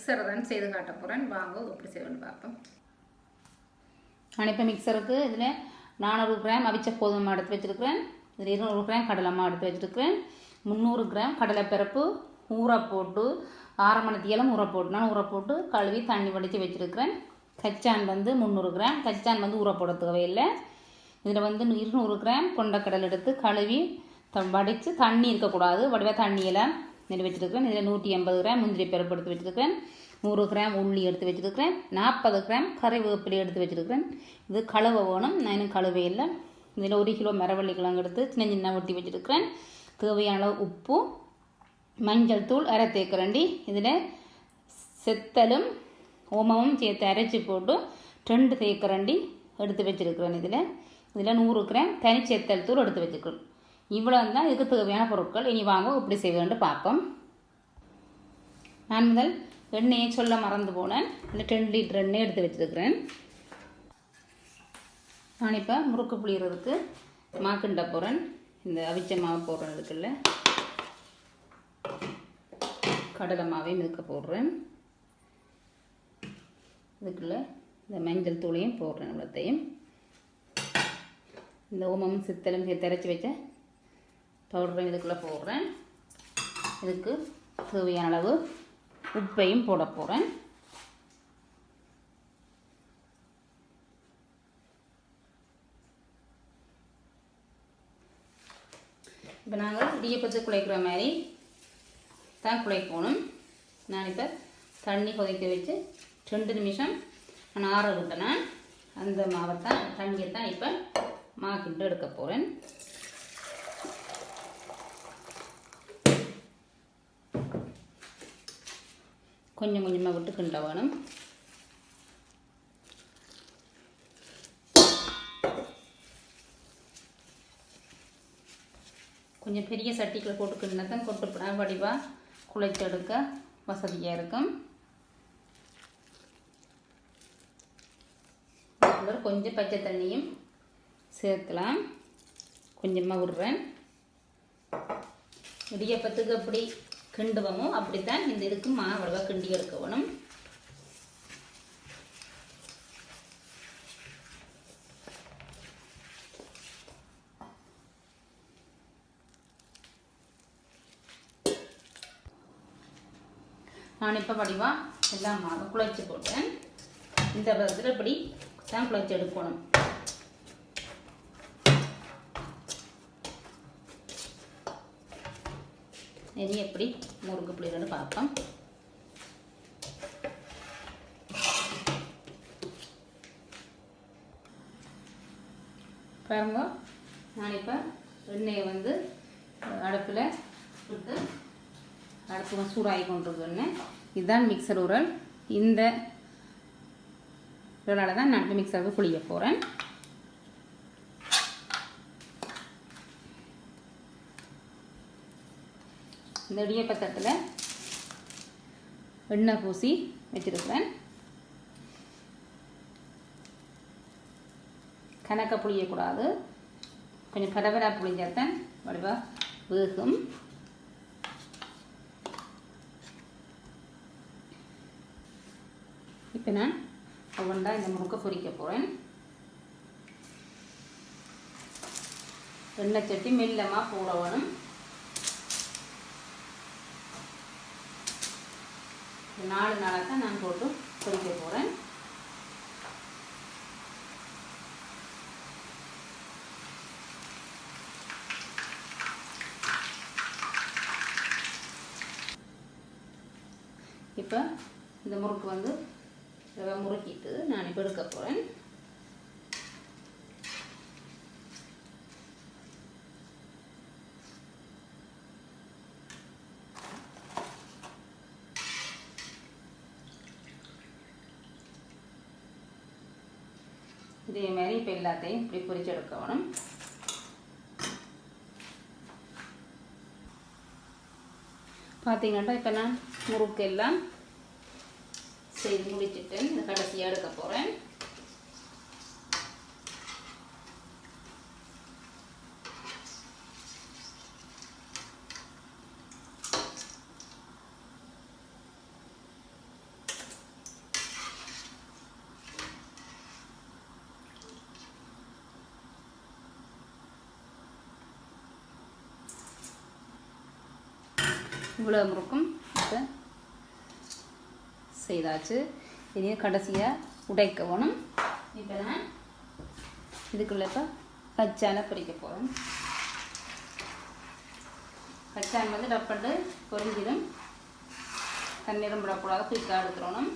மிக்சரை தான் செய்து காட்ட போகிறேன். வாங்க எப்படி செய்வேன்னு பார்ப்போம். நான் இப்போ மிக்சருக்கு இதில் 400 கிராம் அவிச்ச கோதுமை எடுத்து வச்சுருக்கிறேன். இதில் 200 கிராம் கடலைமா எடுத்து வச்சுருக்கிறேன். 300 கிராம் கடலைப்பருப்பு ஊற போட்டு 6 மணி நேரம் ஊற போட்டு நான் ஊற போட்டு கழுவி தண்ணி வடித்து வச்சுருக்கிறேன். கச்சான் வந்து 300 கிராம். கச்சான் வந்து ஊற போட தேவையில்லை. இதில் வந்து 200 கிராம் கொண்டக்கடலை எடுத்து கழுவி வடித்து தண்ணி இருக்கக்கூடாது, வடிவாக தண்ணியெல்லாம் நெல் வச்சுருக்கிறேன். இதில் 180 கிராம் முந்திரி பருப்பு எடுத்து வச்சுருக்கிறேன். 100 கிராம் உள்ளி எடுத்து வச்சுருக்கிறேன். 40 கிராம் கறிவேப்பிலை எடுத்து வச்சுருக்கிறேன். இது கழுவ வேணும், நான் இன்னும் கழுவே இல்லை. இதில் 1 கிலோ மரவள்ளி கிழங்கு எடுத்து சின்ன சின்ன வெட்டி வச்சுருக்கிறேன். தேவையான அளவு உப்பு, மஞ்சள் தூள் அரை தேக்கரண்டி. இதில் செத்தலும் ஓமமும் சேர்த்து அரைச்சி போட்டு 2 தேக்கரண்டி எடுத்து வச்சுருக்கிறேன். இதில் 100 கிராம் தனி செத்தல் தூள் எடுத்து வச்சுருக்கிறேன். இவ்வளோ தான் இதுக்கு தேவையான பொருட்கள். இனி வாங்க இப்படி செய்வேன்னு பார்ப்போம். நான் முதல் எண்ணெயை சொல்ல மறந்து போனேன். இல்லை 2 லிட்டர் எண்ணெய் எடுத்து வச்சுருக்கிறேன். நான் இப்போ முறுக்கு புளியறதுக்கு மாக்கிண்ட போகிறேன். இந்த அவிச்ச மாவு போடுறேன். இதுக்குள்ள கடலை மாவையும் இதுக்கு போடுறேன். இதுக்குள்ள இந்த மஞ்சள் தூளையும் போடுறேன். இவ்வளோத்தையும் இந்த ஓமமும் சித்தலும் திரைச்சி வச்ச பவுடரையும் இதுக்குள்ளே போடுறேன். இதுக்கு தேவையான அளவு உப்பையும் போட போகிறேன். இப்போ நாங்கள் இடியப்பத்தை குழைக்கிற மாதிரி தான் குழைக்கணும். நான் இப்போ தண்ணி கொதிக்க வச்சு 2 நிமிஷம் நான் ஆற விட்டேன். அந்த மாவைத்தான் தண்ணியை தான் இப்போ மாக்கிட்டு எடுக்க போகிறேன். கொஞ்சம் கொஞ்சமாக விட்டு கிண்ட வேணும். கொஞ்சம் பெரிய சட்டிக்குள்ள போட்டு கிண்டினா தான் கொட்டுப்படா வடிவாக குழைச்சி எடுக்க வசதியாக இருக்கும். கொஞ்சம் பச்சை தண்ணியும் சேர்க்கலாம். கொஞ்சமாக விடுறேன். இடியப்பத்துக்கு எப்படி கிண்டுவோமோ அப்படித்தான் இந்த இதுக்கு மாவளவாக கிண்டி எடுக்க வேணும். நான் இப்போ வடிவாக எல்லாம் மாவை குழைச்சி போட்டேன். இந்த பதத்தில் இப்படி தான் குழைச்சி எடுக்கணும். இனி எப்படி முறுக்கு புளியறன்னு பார்ப்போம். பாருங்க, நான் இப்போ எண்ணெயை வந்து அடுப்பில் விட்டு அடுப்பு சூடாகி கொண்டிருக்கேன். இதுதான் மிக்சர் உரல். இந்த உரலால் தான் நான் மிக்சருக்கு புளிய போகிறேன். இந்த இடியப்பத்தட்டில் எண்ணெய் பூசி வச்சுருக்கிறேன். கணக்க புளியக்கூடாது, கொஞ்சம் பரபரா புளிஞ்சாத்தான் வடிவாக வேகும். இப்போ நான் ஒவ்வொன்றா இந்த முறுக்க பொரிக்க போகிறேன். எண்ணெய் சட்டி மெல்லமாக போட வேணும். 4 நாளாக தான் நான் போட்டு பொரிக்க போகிறேன். இப்போ இந்த முறுக்கு வந்து முறுக்கிட்டு நான் இப்போ எடுக்க போகிறேன். இதே மாதிரி இப்போ எல்லாத்தையும் இப்படி பொரிச்சு எடுக்கணும். பார்த்தீங்கன்னா இப்போ நான் முறுக்கு எல்லாம் செய்து முடிச்சுட்டு இந்த கடைசியாக எடுக்க போகிறேன். இவ்வளோ முறுக்கும் இப்போ செய்தாச்சு. இனி கடைசியாக உடைக்க வேணும். இப்போ நான் இதுக்குள்ளே இப்போ கச்சானை பொரிக்க போகிறோம். கச்சான் வந்து டப்பண்டு பொரிஞ்சிடும். தண்ணீரும் விடக்கூடாது, குயிக்காக எடுத்துடணும்.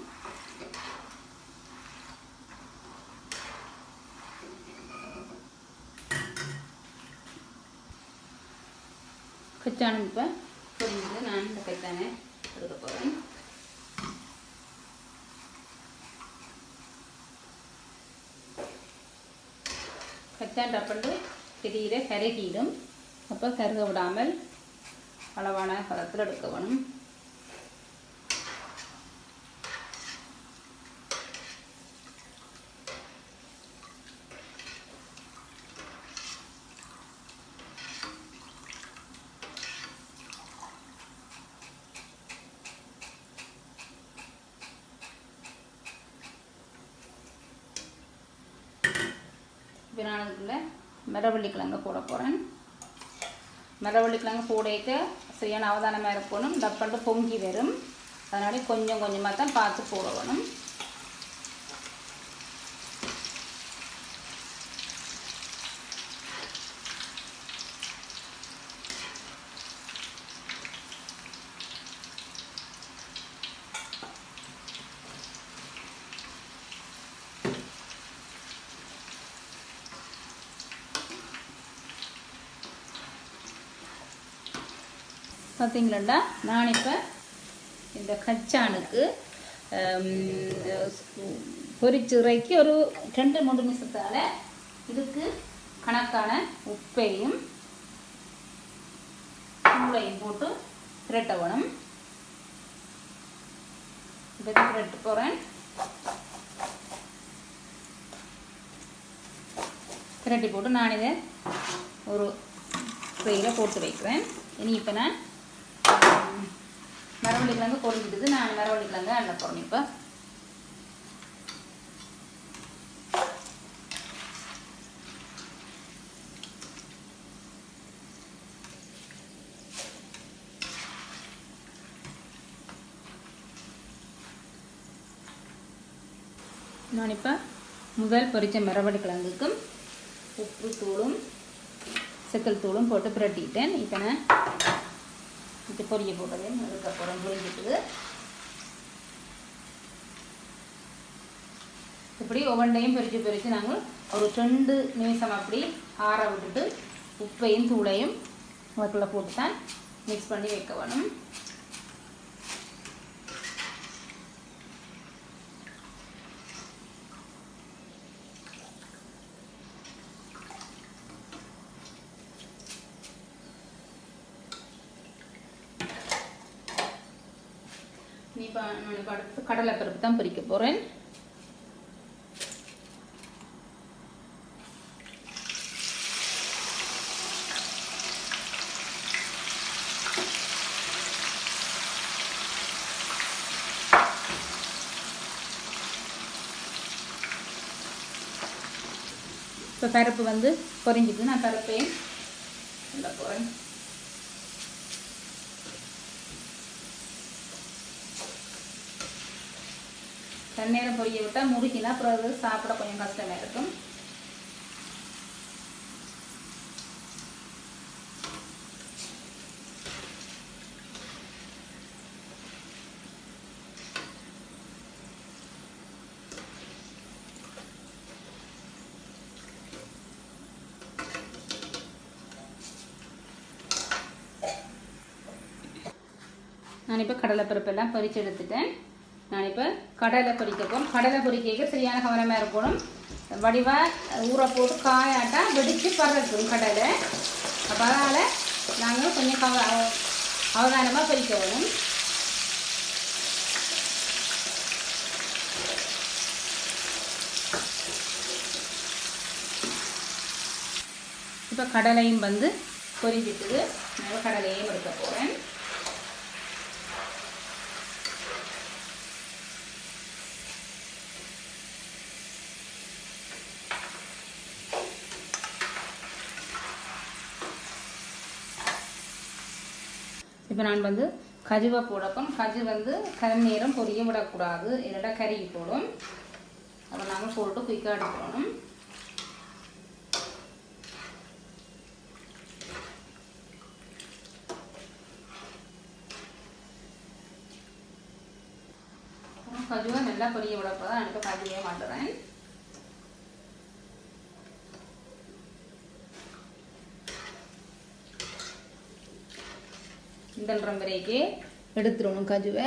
கச்சானம் இப்போ பொரிஞ்சு நான் இந்த கச்சானை எடுக்க போகிறேன். கச்சான் டப்பண்டு திடீர கருகிடும். அப்போ கருக விடாமல் அளவான பதத்தில் எடுக்க வேணும். இப்போ நான் அதுக்குள்ளே மரவள்ளிக்கிழங்கு போட போகிறேன். மரவள்ளிக்கிழங்கு போடைக்க சரியான அவதானமாக இருக்கணும். டப்பண்டு பொங்கி வரும். அதனால கொஞ்சம் கொஞ்சமாக தான் பார்த்து போட வேணும். பார்த்தீங்களாண்டா, நான் இப்போ இந்த கச்சானுக்கு பொரிச்சுரைக்கு ஒரு 2-3 நிமிஷத்தால் இதுக்கு கணக்கான உப்பையும் தூளையும் போட்டு திரட்ட வேணும். இப்போ திரட்ட போகிறேன். திரட்டி போட்டு நான் இதை ஒரு ட்ரேயில் போட்டு வைக்கிறேன். இனி இப்போ நான் மரவள்ளிக்கிழங்கு பொரிஞ்சிடுது. நான் மரவள்ளிக்கிழங்கு அள்ள போகிறேன். இப்போ நான் இப்போ முதல் பொரித்த மரவள்ளிக்கிழங்குக்கும் உப்பு தூளும் செக்கல் தூளும் போட்டு புரட்டிட்டேன். இப்போ நான் இது பொரிய போட்டது அதுக்கப்புறம் பொரிஞ்சிட்டுது. இப்படி ஒவ்வொன்றையும் பொரித்து நாங்கள் ஒரு 2 நிமிஷம் அப்படி ஆற விட்டுட்டு உப்பையும் தூளையும் அதுக்குள்ளே போட்டு தான் மிக்ஸ் பண்ணி வைக்க வேணும். இப்போ நான் இப்போ அடுத்து கடலைப்பருப்பு தான் பொரிக்க போகிறேன். இப்போ பருப்பு வந்து பொரிஞ்சிட்டு நான் பருப்பையும் உள்ள போகிறேன். தண்ணீரம் பொரிய விட்டால் முறுக்கினா அப்புறம் அது சாப்பிட கொஞ்சம் கஷ்டமாக இருக்கும். நான் இப்போ கடலைப்பருப்பெல்லாம் பொரிச்சு எடுத்துட்டேன். நான் இப்போ கடலை பொரிக்க போகிறோம். கடலை பொரிக்க சரியான கவனமாக இருக்கணும். வடிவாக ஊற போட்டு காயாட்டா வெடித்து பறக்கும் கடலை. அப்போ அதனால் நாங்கள் கொஞ்சம் அவதானமாக பொரிக்க வேணும். இப்போ கடலையும் வந்து பொரிஞ்சிட்டு நான் கடலையும் எடுக்க போகிறேன். இப்போ நான் வந்து கஜுவை போடப்போம். கஜு வந்து கரை நேரம் பொரிய விடக்கூடாது, இல்லைன்னா கருகி போடும். அதை நாங்கள் போட்டு குயிக்காக எடுக்கணும். கஜுவை நல்லா பொரிய விடப்போதான் எனக்கு கஜுவே மாட்டுறேன். இந்த வரைக்கு எடுத்துடணும் கஜுவை.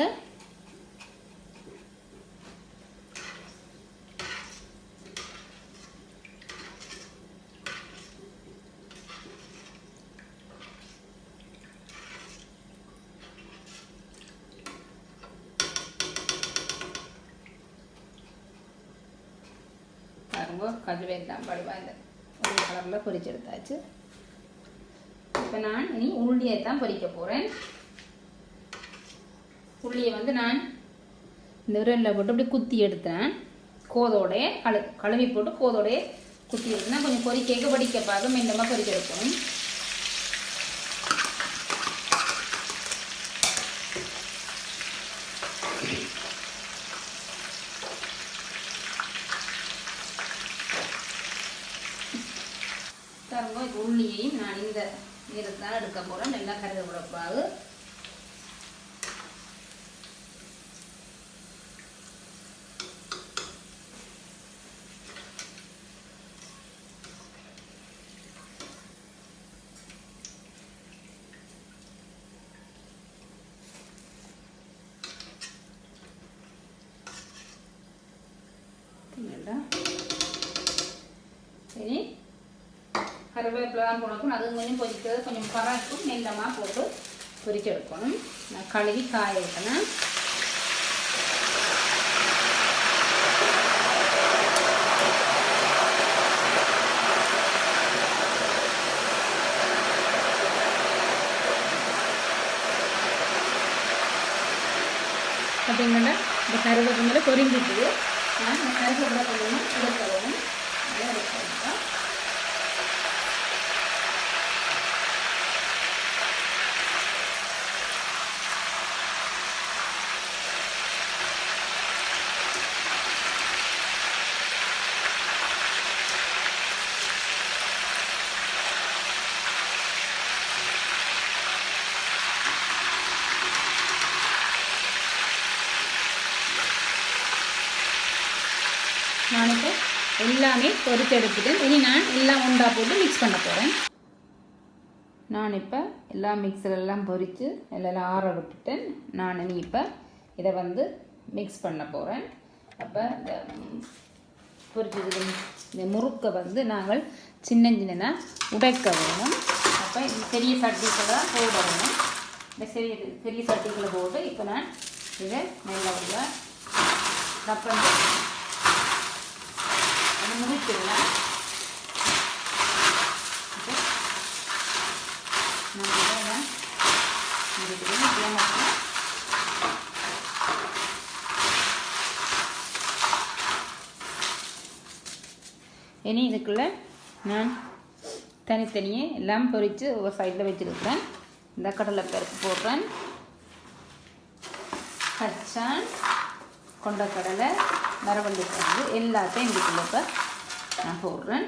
பாருங்க கஜுவை எல்லாம் வடிவாக இந்த ஒரு கலரில் பொரிச்சு எடுத்தாச்சு. இப்போ நான் இனி உருளியை தான் பொரிக்க போகிறேன். உருளியை வந்து நான் இந்த உரலில் போட்டு அப்படி குத்தி எடுத்தேன். கோதோடைய கழுவி போட்டு கோதோடைய குத்தி எடுத்தேன். கொஞ்சம் பொரிக்க படிக்க பார்க்க மெல்லமாக பொரிக்க எடுக்கணும். உள்ளியையும் நான் இந்த நேரத்தில் எடுக்க போகிறேன். நல்லா கருத விடக்கூடாது. சரி, கருவேப்பிலாம் போடணும். அது கொஞ்சம் பொரிக்கிறது கொஞ்சம் பராட்டும் மெல்லமாக போட்டு பொரிச்சு எடுக்கணும். நான் கழுவி காய வைக்கணும். பார்த்தீங்கன்னா இந்த கருவேப்பிலை பொரிஞ்சிட்டு நான் இந்த கருவேப்பிலை கொஞ்சம் எடுக்கணும். நல்லா எடுக்கணும். நான் இப்போ எல்லாமே பொரிச்சு எடுத்துட்டேன். இனி நான் எல்லாம் ஒன்றா போட்டு மிக்ஸ் பண்ண போகிறேன். நான் இப்போ எல்லா மிக்சரெல்லாம் பொரித்து எல்லாம் ஆற விட்டுட்டேன். நான் இனி இப்போ இதை வந்து மிக்ஸ் பண்ண போகிறேன். அப்போ இந்த பொரிச்சது இந்த முறுக்கை வந்து நாங்கள் சின்ன சின்னதாக உடைக்க வேணும். அப்போ இந்த பெரிய சட்டிகளை போட வேணும். இந்த பெரிய சட்டிகளை போட்டு இப்போ நான் இதை நல்லா உள்ள ரப்பன் முடிச்சிடலாம். இனி இதுக்குள்ள நான் தனித்தனியே எல்லாம் பொரித்து ஒரு சைடில் வச்சுருக்கிறேன். இந்த கடலைப்பருப்பு போடுறேன், கச்சான், கொண்டக்கடலை, மரவள்ளி கிழங்கு எல்லாத்தையும் இதுக்குள்ள இப்போ நான் போடுறேன்.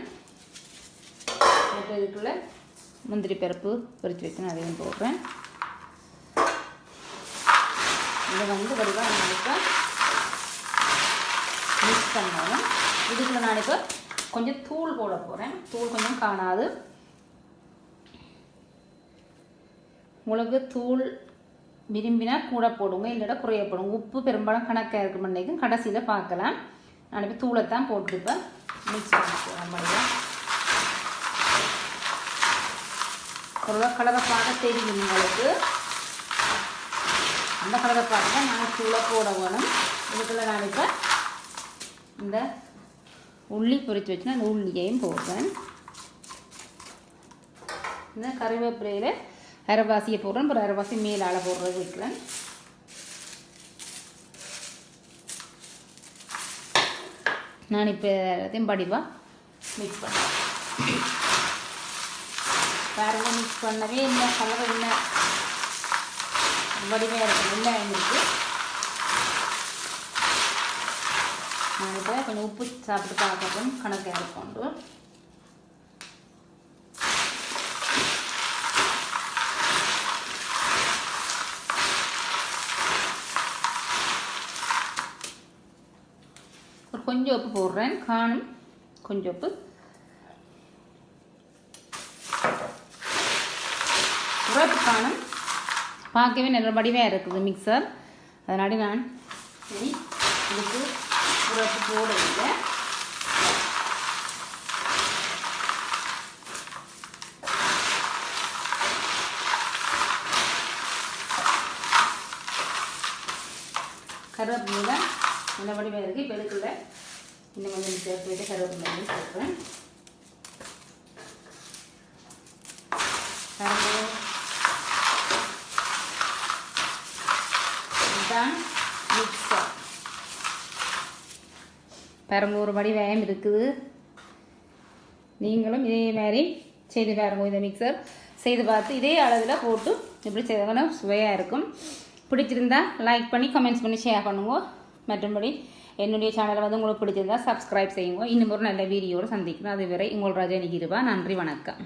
இதுக்குள்ள முந்திரி பருப்பு பொரித்து வைக்கணும், அதையும் போடுறேன். இதை வந்து வடிவாக நான் இப்போ மிக்ஸ் பண்ணணும். இதுக்குள்ள நான் இப்போ கொஞ்சம் தூள் போட போகிறேன். தூள் கொஞ்சம் காணாது. உங்களுக்கு தூள் விரும்பினா கூட போடுங்க, இல்லைடா குறைய போடுங்க. உப்பு பெரும்பாலும் கணக்காக இருக்க மாட்டேங்கும், கடைசியில் பார்க்கலாம். நான் இப்போ தூளைத்தான் போட்டுருப்பேன். மிக்ஸ் பண்ணிக்கலாம். ஒரு கலரை பார்க்க தெரியும் உங்களுக்கு. அந்த கலரை பார்த்து தான் நான் தூளை போட வேணும். இதுக்குள்ள நான் இப்போ இந்த உள்ளி பொரித்து வச்சுன்னா அந்த உள்ளியையும் போடுறேன். இந்த கருவேப்பிலையில் அரைவாசியை போடுறேன். அப்புறம் அரைவாசி மேலால் போடுறது வைக்கிறேன். நான் இப்போ எல்லாத்தையும் படிவாக மிக்ஸ் பண்ணுறேன். பாருங்க, மிக்ஸ் பண்ணவே இல்லை, கலர் இல்லை. வடிவாக இருக்கும், வெங்காயம் இருக்குது. நான் இப்போ கொஞ்சம் உப்பு சாப்பிட்டு பார்க்கணும், கணக்காக இருக்கோண்டு. கொஞ்சம் உப்பு போடுறேன், காணும் கொஞ்சம் உப்பு. உரைப்பு காணும், பார்க்கவே நல்ல வடிவாக இருக்குது மிக்சர். அதனால நான் சரி இதுக்கு உரைப்பு போடவில்லை. கருவேப்பிலை நல்ல வடிவாக இருக்குது. இப்போ எடுக்கல, இன்னும் கொஞ்சம் சேர்த்து கருவேப்பிலை சேர்க்குறேன். இதுதான் மிக்சர். பாருங்க, ஒரு வடிவாயம் இருக்குது. நீங்களும் இதே மாதிரி செய்து பாருங்க. இந்த மிக்சர் செய்து பார்த்து இதே அளவில் போட்டு எப்படி செய்தாங்கன்னா சுவையாக இருக்கும். பிடிச்சிருந்தா லைக் பண்ணி கமெண்ட்ஸ் பண்ணி ஷேர் பண்ணுங்க. மற்றபடி என்னுடைய சேனலை வந்து உங்களுக்கு பிடிச்சிருந்தா சப்ஸ்கிரைப் செய்யுங்க. இன்னும் ஒரு நல்ல வீடியோடு சந்திக்கணும். அதுவரை உங்கள் ரஜினி கிருபா. நன்றி, வணக்கம்.